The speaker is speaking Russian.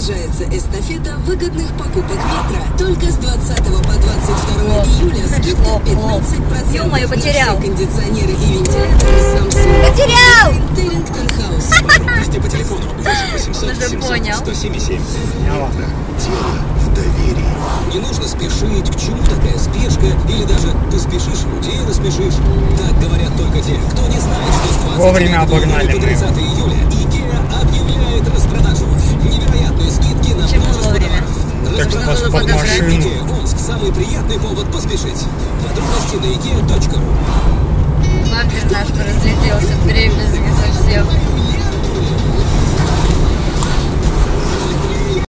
Продолжается эстафета выгодных покупок метро. Только с 20 по 22 июля скидка 15%. Ё-моё, потерял. На все кондиционеры и вентиляторы Samsung. Потерял! Терингтон Хаус. Подробности по телефону 8 800 700 177. Дело в доверии. Не нужно спешить, к чему такая спешка, или даже ты спешишь, людей насмешишь. Так говорят только те, кто не знает, что с 20 Вовремя обогнали по 30 июля IKEA объявляет распродажу. Невероятные скидки на множество товаров. Так что Распродажа под машину. IKEA Омск. Самый приятный повод поспешить. Подробности на ikea.ru. Бампер наш разлетелся, беременность